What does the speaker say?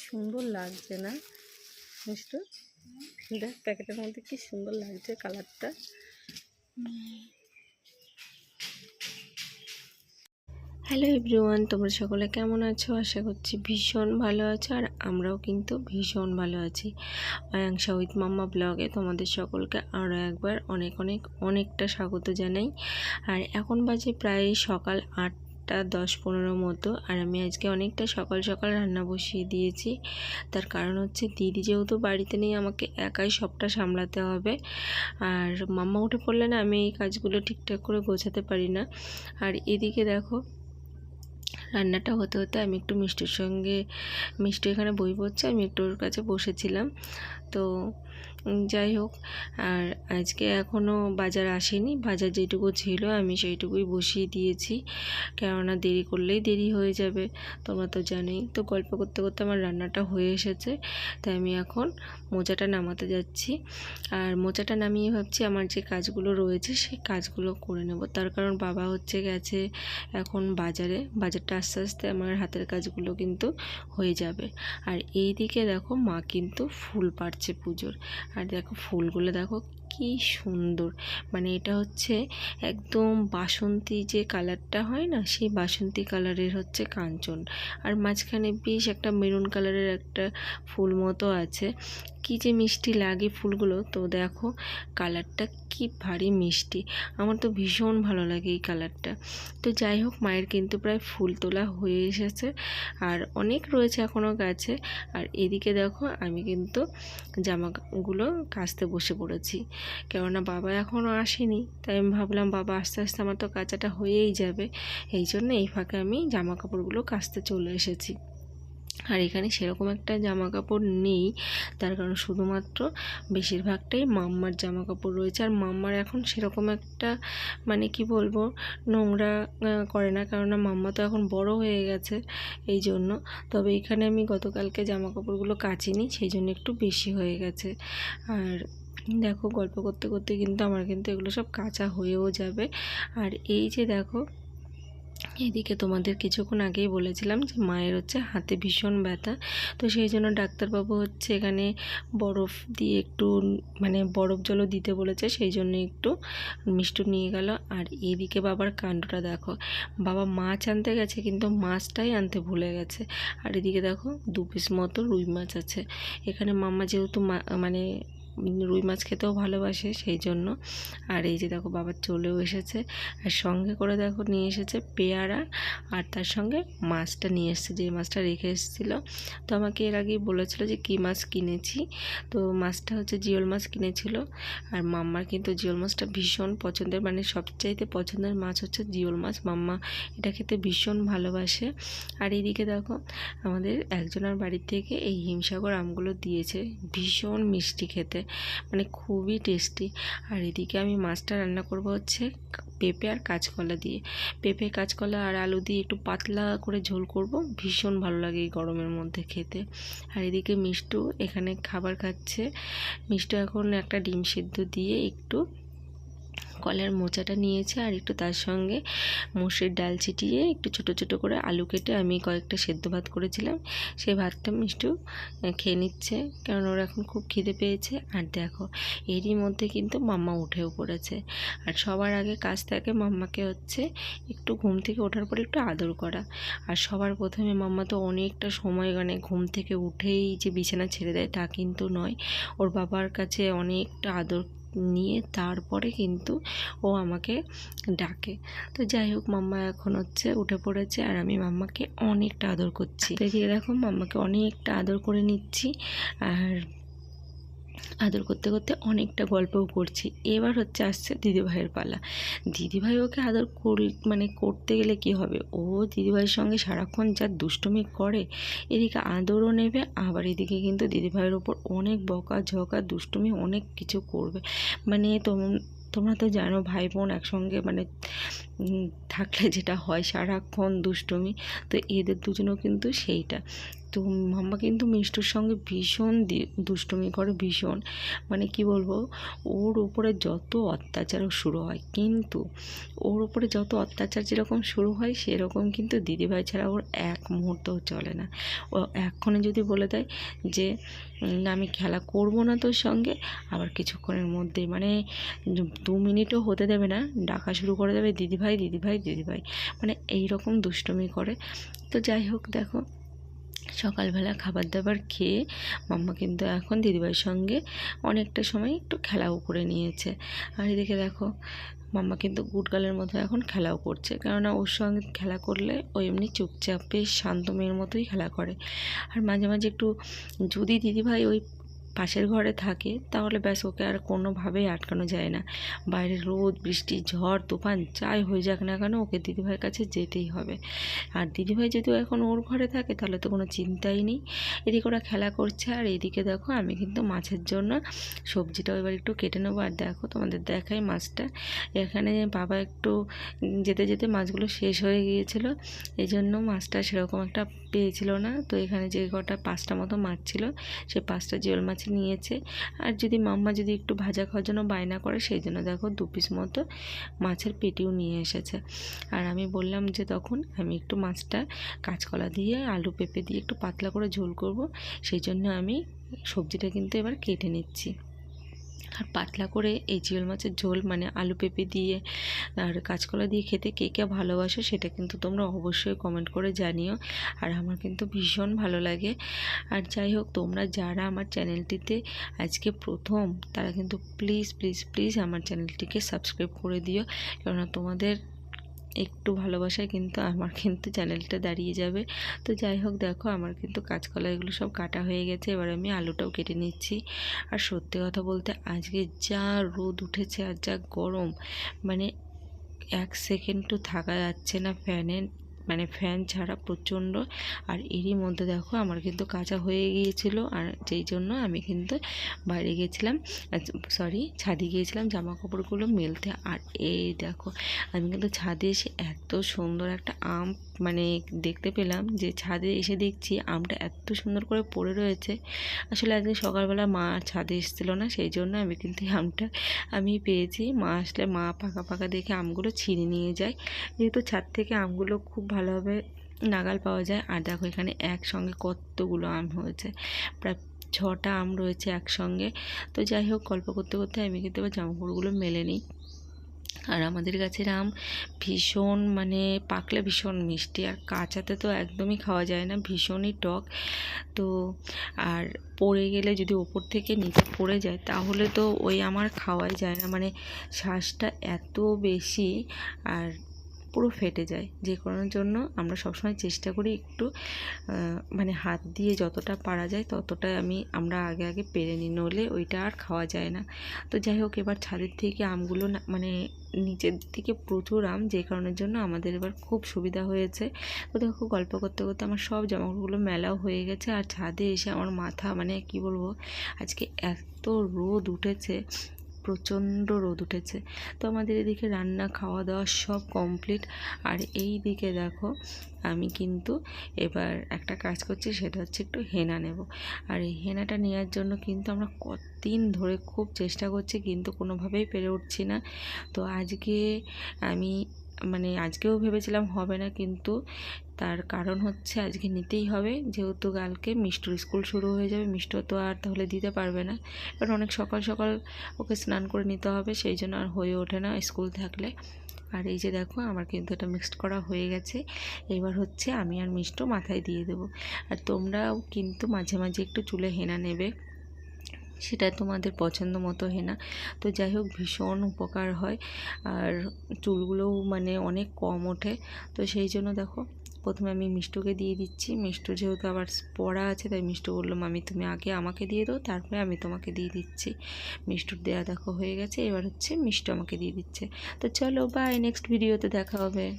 সুন্দর লাগছে না মিষ্টু? দেখ প্যাকেটের মধ্যে কি সুন্দর লাগছে কালারটা। হ্যালো এভরিওয়ান, তোমরা সকলে কেমন আছো? আশা করছি ভীষণ ভালো আছো, আর আমরাও কিন্তু ভীষণ ভালো আছি। অয়াংশা উইথ মাম্মা ব্লগে তোমাদের সকলকে আরও একবার অনেকটা স্বাগত জানাই। আর এখন বাজে প্রায় সকাল 8:10-15 মতো, আর আমি আজকে অনেকটা সকাল সকাল রান্না বসিয়ে দিয়েছি। তার কারণ হচ্ছে দিদি যেহেতু বাড়িতে নেই, আমাকে একাই সবটা সামলাতে হবে। আর মাম্মা উঠে পড়লে না, আমি এই কাজগুলো ঠিকঠাক করে গোছাতে পারি না। আর এদিকে দেখো, রান্নাটা হতে হতে আমি একটু মিষ্টি এখানে বই পড়ছে, আমি একটু ওর কাছে বসেছিলাম। তো যাই হোক, আর আজকে এখনও বাজার আসেনি, বাজার যেটুকু ছিল আমি সেইটুকুই বসিয়ে দিয়েছি, কেননা দেরি করলেই দেরি হয়ে যাবে, তোমরা তো জানোই। তো গল্প করতে করতে আমার রান্নাটা হয়ে এসেছে, তাই আমি এখন মোচাটা নামাতে যাচ্ছি। আর মোচাটা নামিয়ে ভাবছি আমার যে কাজগুলো রয়েছে সেই কাজগুলো করে নেব। তার কারণ বাবা গেছে এখন বাজারটা আস্তে আস্তে আমার হাতের কাজগুলো কিন্তু হয়ে যাবে। আর এই দিকে দেখো মা কিন্তু ফুল পাড়ছে পুজোর। আর দেখো ফুলগুলো দেখো কি সুন্দর, মানে এটা হচ্ছে একদম বাসন্তী যে কালারটা হয় না, সেই বাসন্তী কালারের হচ্ছে কাঞ্চন। আর মাঝখানে বেশ একটা মেরুন কালারের একটা ফুল মতো আছে, কি যে মিষ্টি লাগে ফুলগুলো। তো দেখো কালারটা কি ভারী মিষ্টি, আমার তো ভীষণ ভালো লাগে এই কালারটা। তো যাই হোক, মায়ের কিন্তু প্রায় ফুল তোলা হয়ে এসেছে, আর অনেক রয়েছে এখনও গাছে। আর এদিকে দেখো আমি কিন্তু জামাগুলো কাচতে বসে পড়েছি, কেননা বাবা এখনও আসেনি। তাই আমি ভাবলাম বাবা আস্তে আস্তে আমার তো কাচাটা হয়েই যাবে, এই জন্য এই ফাঁকে আমি জামা কাপড়গুলো কাচতে চলে এসেছি। আর এখানে সেরকম একটা জামা কাপড় নেই, তার কারণ শুধুমাত্র বেশিরভাগটাই মাম্মার জামা কাপড় রয়েছে। আর মাম্মার এখন সেরকম একটা মানে কি বলবো, নোংরা করে না, কেননা মাম্মা তো এখন বড় হয়ে গেছে এই জন্য। তবে এখানে আমি গতকালকে জামা কাপড়গুলো কাচিনি, সেই জন্য একটু বেশি হয়ে গেছে। আর দেখো গল্প করতে করতে কিন্তু আমার কিন্তু এগুলো সব কাচা হয়েও যাবে। আর এই যে দেখো, এদিকে তোমাদের কিছুক্ষণ আগেই বলেছিলাম যে মায়ের হচ্ছে হাতে ভীষণ ব্যথা, তো সেই জন্য ডাক্তারবাবু হচ্ছে এখানে বরফ দিয়ে একটু মানে বরফ জলও দিতে বলেছে, সেই জন্য একটু মিষ্টি নিয়ে গেল। আর এদিকে বাবার কাণ্ডটা দেখো, বাবা মাছ আনতে গেছে কিন্তু মাছটাই আনতে ভুলে গেছে। আর এদিকে দেখো 2 পিস মতো রুই মাছ আছে এখানে, মাম্মা যেহেতু মানে রুই মাছ খেতেও ভালোবাসে সেই জন্য। আর এই যে দেখো বাবা চলেও এসেছে, আর সঙ্গে করে দেখো নিয়ে এসেছে পেয়ারা, আর তার সঙ্গে মাছটা নিয়ে এসেছে, যে মাছটা রেখে এসেছিলো। তো আমাকে এর আগেই বলেছিল যে কী মাছ কিনেছি, তো মাছটা হচ্ছে জিওল মাছ কিনেছিল। আর মাম্মার কিন্তু জিওল মাছটা ভীষণ পছন্দের, মানে সবচাইতে পছন্দের মাছ হচ্ছে জিওল মাছ, মাম্মা এটা খেতে ভীষণ ভালোবাসে। আর এইদিকে দেখো আমাদের একজনের বাড়ির থেকে এই হিমসাগর আমগুলো দিয়েছে, ভীষণ মিষ্টি খেতে, মানে খুবই টেস্টি। আর এদিকে আমি মাছটা রান্না করব হচ্ছে পেঁপে আর কাঁচকলা দিয়ে, পেঁপে কাঁচকলা আর আলু দিয়ে একটু পাতলা করে ঝোল করব, ভীষণ ভালো লাগে এই গরমের মধ্যে খেতে। আর এদিকে মিষ্টু এখানে খাবার খাচ্ছে, মিষ্টু এখন একটা ডিম সিদ্ধ দিয়ে একটু কলার মোচাটা নিয়েছে, আর একটু তার সঙ্গে মুসুরির ডাল ছিটিয়ে একটু ছোট ছোট করে আলু কেটে আমি কয়েকটা সেদ্ধ ভাত করেছিলাম, সেই ভাতটা মিষ্টু খেয়ে নিচ্ছে, কারণ ওর এখন খুব খিদে পেয়েছে। আর দেখো এরই মধ্যে কিন্তু মাম্মা উঠেও পড়েছে। আর সবার আগে কাজ থাকে মাম্মাকে হচ্ছে একটু ঘুম থেকে ওঠার পরে একটু আদর করা। আর সবার প্রথমে মাম্মা তো অনেকটা সময় মানে ঘুম থেকে উঠেই যে বিছানা ছেড়ে দেয় তা কিন্তু নয়, ওর বাবার কাছে অনেকটা আদর নিয়ে তারপরে কিন্তু ও আমাকে ডাকে। তো যাই হোক, মাম্মা এখন হচ্ছে উঠে পড়েছে, আর আমি মাম্মাকে অনেকটা আদর করছি। এদিকে দেখো মাম্মাকে অনেকটা আদর করে নিচ্ছি, আর আদর করতে করতে অনেকটা গল্পও করছি। এবার হচ্ছে আসছে দিদিভাইয়ের পালা। দিদিভাই ওকে আদর মানে করতে গেলে কি হবে, ও দিদিভাইয়ের সঙ্গে সারাক্ষণ যা দুষ্টুমি করে, এদিকে আদরও নেবে, আবার এদিকে কিন্তু দিদিভাইয়ের ওপর অনেক বকা ঝকা দুষ্টুমি অনেক কিছু করবে। মানে তোমরা তো জানো ভাই বোন একসঙ্গে মানে থাকলে যেটা হয় সারাক্ষণ দুষ্টুমি, তো এদের দুজনেও কিন্তু সেইটা। তো মাম্মা কিন্তু মিষ্টুর সঙ্গে ভীষণ দুষ্টুমি করে, ভীষণ, মানে কি বলবো, ওর উপরে যত অত্যাচারও শুরু হয়, কিন্তু ওর উপরে যত অত্যাচার যেরকম শুরু হয় সেরকম কিন্তু দিদিভাই ছাড়া ওর এক মুহূর্তও চলে না। ও এক্ষণে যদি বলে দেয় যে না আমি খেলা করব না তোর সঙ্গে, আবার কিছুক্ষণের মধ্যেই, মানে 2 মিনিটও হতে দেবে না, ডাকা শুরু করে দেবে দিদিভাই দিদিভাই দিদিভাই, মানে এই রকম দুষ্টুমি করে। তো যাই হোক, দেখো সকালবেলা খাবার দাবার খেয়ে মাম্মা কিন্তু এখন দিদিভাইয়ের সঙ্গে অনেকটা সময় একটু খেলাও করে নিয়েছে। আর এদিকে দেখো মাম্মা কিন্তু গুডগার্লের মতো এখন খেলাও করছে, কেননা ওর সঙ্গে খেলা করলে ও এমনি চুপচাপ বেশ শান্ত মেয়ের মতোই খেলা করে। আর মাঝে মাঝে একটু যদি দিদিভাই ওই পাশের ঘরে থাকে তাহলে ব্যাস ওকে আর কোনোভাবেই আটকানো যায় না। বাইরে রোদ বৃষ্টি ঝড় তুফান যাই হয়ে যাক না কেন ওকে দিদিভাইয়ের কাছে যেতেই হবে। আর দিদিভাই যদিও এখন ওর ঘরে থাকে তাহলে তো কোনো চিন্তাই নেই। এদিকে ওরা খেলা করছে, আর এদিকে দেখো আমি কিন্তু মাছের জন্য সবজিটাও এবার একটু কেটে নেবো। আর দেখো তোমাদের দেখাই মাছটা, এখানে বাবা একটু যেতে যেতে মাছগুলো শেষ হয়ে গিয়েছিল, এই জন্য মাছটা সেরকম একটা পেয়েছিল না। তো এখানে যে কটা 5টা মতো মাছ ছিল সেই 5টা জিওল মাছ নিয়েছে। আর যদি মাম্মা যদি একটু ভাজা খাওয়ার জন্য বায়না করে সেই জন্য দেখো 2 পিস মতো মাছের পেটিও নিয়ে এসেছে। আর আমি বললাম যে তখন আমি একটু মাছটা কাঁচকলা দিয়ে আলু পেঁপে দিয়ে একটু পাতলা করে ঝোল করব, সেই জন্য আমি সবজিটা কিন্তু এবার কেটে নিচ্ছি। আর পাতলা করে এই জিওল মাছের ঝোল মানে আলু পেঁপে দিয়ে আর কাঁচকলা দিয়ে খেতে কে কে ভালোবাসো সেটা কিন্তু তোমরা অবশ্যই কমেন্ট করে জানিও। আর আমার কিন্তু ভীষণ ভালো লাগে। আর যাই হোক, তোমরা যারা আমার চ্যানেলটিতে আজকে প্রথম তারা কিন্তু প্লিজ প্লিজ প্লিজ আমার চ্যানেলটিকে সাবস্ক্রাইব করে দিও, কেননা তোমাদের একটু ভালোবাসায় কিন্তু আমার কিন্তু চ্যানেলটা দাঁড়িয়ে যাবে। তো যাই হোক, দেখো আমার কিন্তু কাঁচকলা এগুলো সব কাটা হয়ে গেছে, এবার আমি আলুটাও কেটে নিচ্ছি। আর সত্যি কথা বলতে আজকে যা রোদ উঠেছে আর যা গরম, মানে 1 সেকেন্ডও থাকা যাচ্ছে না ফ্যানে, মানে ফ্যান ছাড়া প্রচণ্ড। আর এরই মধ্যে দেখো আমার কিন্তু কাঁচা হয়ে গিয়েছিল, আর যেই জন্য আমি কিন্তু বাইরে গিয়েছিলাম, ছাদে গিয়েছিলাম জামা কাপড়গুলো মেলতে। আর এই দেখো আমি কিন্তু ছাদে এসে এত সুন্দর একটা আম মানে দেখতে পেলাম, যে ছাদে এসে দেখছি আমটা এত সুন্দর করে পড়ে রয়েছে। আসলে আজকে সকালবেলা মা ছাদে এসেছিলো না, সেই জন্য আমি কিন্তু আমটা আমি পেয়েছি। মা আসলে মা পাকা পাকা দেখে আমগুলো ছিঁড়ে নিয়ে যায়, যেহেতু ছাদ থেকে আমগুলো খুব ভালোভাবে নাগাল পাওয়া যায়। আর দেখো এখানে একসঙ্গে কতগুলো আম হয়েছে, প্রায় 6টা আম রয়েছে একসঙ্গে। তো যাই হোক, গল্প করতে করতে আমি কিন্তু এবার জামাকাপড়গুলো মেলে নিই। আর আমাদের গাছের আম ভীষণ মানে পাকলে ভীষণ মিষ্টি, আর কাঁচাতে তো একদমই খাওয়া যায় না, ভীষণই টক। তো আর পড়ে গেলে যদি ওপর থেকে নিচে পড়ে যায় তাহলে তো ওই আমার খাওয়াই যায় না, মানে শ্বাসটা এত বেশি আর পুরো ফেটে যায়। যে কারণের জন্য আমরা সবসময় চেষ্টা করি একটু মানে হাত দিয়ে যতটা পারা যায় ততটাই আমরা আগে আগে পেরে নিই, নইলে ওইটা আর খাওয়া যায় না। তো যাই হোক, এবার ছাদের থেকে আমগুলো না মানে নিচের দিকে প্রচুর আম, যে কারণের জন্য আমাদের এবার খুব সুবিধা হয়েছে। তো দেখো গল্প করতে করতে আমার সব জামাকাপড়গুলো মেলাও হয়ে গেছে। আর ছাদে এসে আমার মাথা মানে কি বলবো, আজকে এত রোদ উঠেছে, প্রচণ্ড রোদ উঠেছে। তো আমাদের এদিকে রান্না খাওয়া দাওয়া সব কমপ্লিট। আর এই দিকে দেখো আমি কিন্তু এবার একটা কাজ করছি, সেটা হচ্ছে একটু হেনা নেব। আর এই হেনাটা নেওয়ার জন্য কিন্তু আমরা কতদিন ধরে খুব চেষ্টা করছি, কিন্তু কোনোভাবেই পেরে উঠছি না। তো আজকে আমি আজকেও ভেবেছিলাম হবে না, কিন্তু তার কারণ হচ্ছে আজকে নিতেই হবে, যেহেতু কালকে মিষ্টুর স্কুল শুরু হয়ে যাবে। মিষ্টু তো আর তাহলে দিতে পারবে না, কারণ অনেক সকাল সকাল ওকে স্নান করে নিতে হবে, সেই জন্য আর হয়ে ওঠে না স্কুল থাকলে। আর এই যে দেখো আমার কিন্তু এটা মিক্সড করা হয়ে গেছে, এবার হচ্ছে আমি আর মিষ্টু মাথায় দিয়ে দেবো। আর তোমরাও কিন্তু মাঝে মাঝে একটু চুলে হেনা নেবে, সেটা তোমাদের পছন্দ মতো হেনা। তো যাই হোক, ভীষণ উপকার হয়, আর চুলগুলোও মানে অনেক কম ওঠে। তো সেই জন্য দেখো প্রথমে আমি মিষ্টুকে দিয়ে দিচ্ছি। মিষ্টু যেহেতু আবার পড়া আছে, তাই মিষ্টু বললো মামি তুমি আগে আমাকে দিয়ে দাও, তারপরে আমি তোমাকে দিয়ে দিচ্ছি। মিষ্টুর দেয়া দেখো হয়ে গেছে, এবার হচ্ছে মিষ্টু আমাকে দিয়ে দিচ্ছে। তো চলো বাই, নেক্সট ভিডিওতে দেখা হবে।